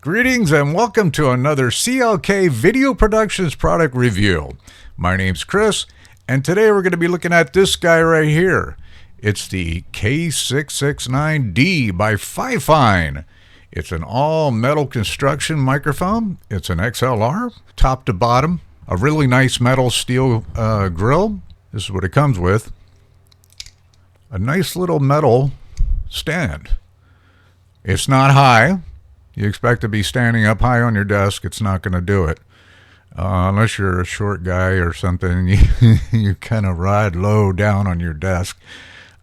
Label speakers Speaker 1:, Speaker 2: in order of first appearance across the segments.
Speaker 1: Greetings and welcome to another CLK Video Productions product review. My name's Chris, and today we're going to be looking at this guy right here. It's the K669D by Fifine. It's an all-metal construction microphone. It's an XLR, top to bottom. A really nice metal steel grill. This is what it comes with. A nice little metal stand. It's not high. You expect to be standing up high on your desk. It's not going to do it. Unless you're a short guy or something, you kind of ride low down on your desk.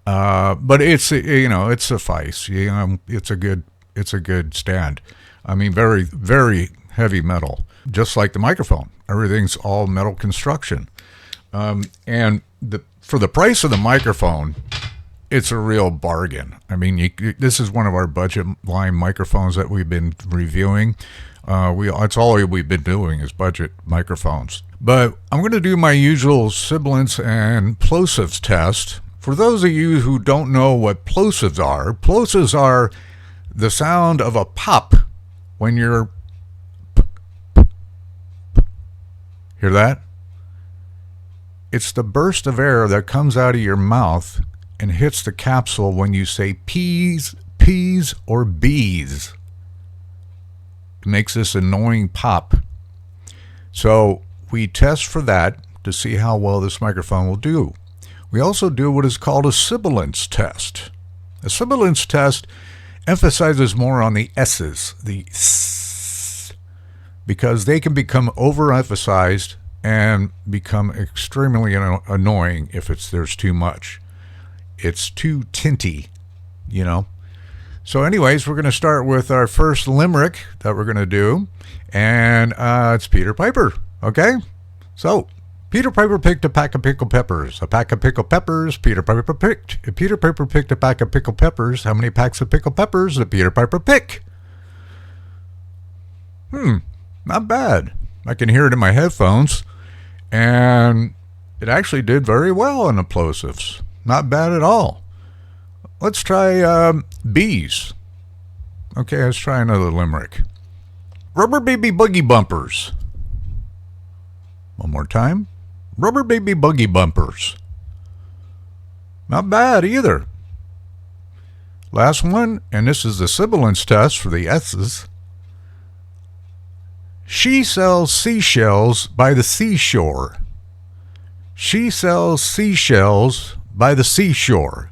Speaker 1: But it suffice. It's a good stand. I mean, very, very heavy metal, just like the microphone. Everything's all metal construction. And for the price of the microphone, it's a real bargain. I mean, this is one of our budget line microphones that we've been reviewing. It's all we've been doing is budget microphones. But I'm going to do my usual Sibilance and Plosives test. For those of you who don't know what plosives are the sound of a pop when you're... Hear that? It's the burst of air that comes out of your mouth and hits the capsule when you say peas, or bees. It makes this annoying pop. So we test for that to see how well this microphone will do. We also do what is called a Sibilance test. A Sibilance test emphasizes more on the S's, the S, because they can become overemphasized and become extremely annoying if there's too much. It's too tinty, you know. So anyways, we're going to start with our first limerick that we're going to do. And it's Peter Piper, okay? So, Peter Piper picked a pack of pickled peppers. A pack of pickled peppers Peter Piper picked. Peter Piper picked a pack of pickled peppers. How many packs of pickled peppers did Peter Piper pick? Not bad. I can hear it in my headphones. And it actually did very well in the plosives. Not bad at all. Let's try bees. Okay, let's try another limerick. Rubber baby buggy bumpers. One more time. Rubber baby buggy bumpers. Not bad either. Last one, and this is the Sibilance test for the S's. She sells seashells by the seashore. She sells seashells by the seashore.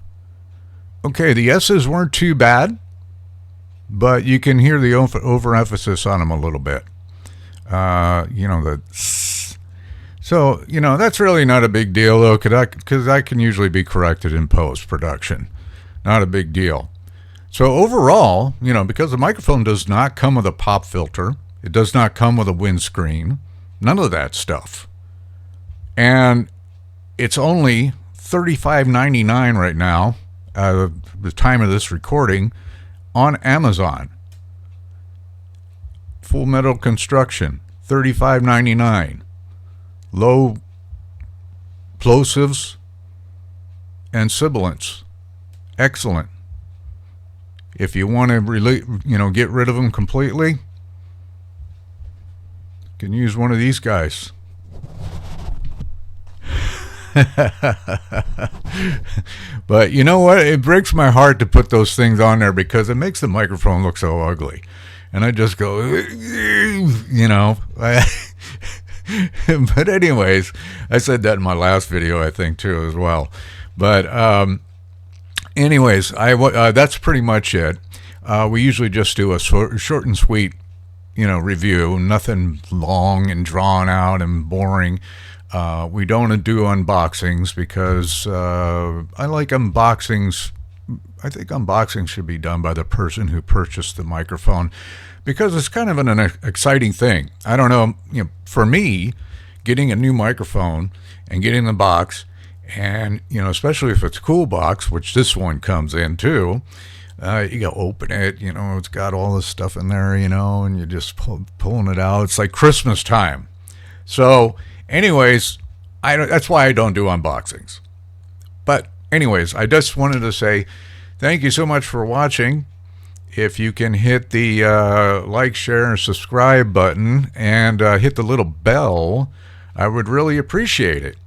Speaker 1: Okay, the S's weren't too bad, but you can hear the overemphasis on them a little bit. The S. So, that's really not a big deal, though, because I can usually be corrected in post-production. Not a big deal. So overall, because the microphone does not come with a pop filter, it does not come with a windscreen, none of that stuff. And it's only $35.99 right now, the time of this recording, on Amazon. Full metal construction, $35.99. Low plosives and Sibilance. Excellent. If you want to get rid of them completely, you can use one of these guys. But you know what? It breaks my heart to put those things on there because it makes the microphone look so ugly. And I just go, But anyways, I said that in my last video, I think, too, as well. But anyways, that's pretty much it. We usually just do a short and sweet, review. Nothing long and drawn out and boring. We don't do unboxings because I like unboxings. I think unboxings should be done by the person who purchased the microphone because it's kind of an exciting thing. I don't know, for me, getting a new microphone and getting the box and, especially if it's a cool box, which this one comes in too, you go open it, it's got all this stuff in there, and you're just pulling it out. It's like Christmas time. So anyways, that's why I don't do unboxings. But anyways, I just wanted to say thank you so much for watching. if you can hit the like, share, and subscribe button and hit the little bell, I would really appreciate it.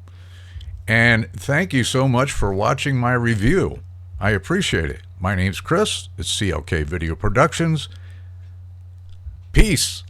Speaker 1: And thank you so much for watching my review. I appreciate it. My name's Chris. It's CLK Video Productions. Peace.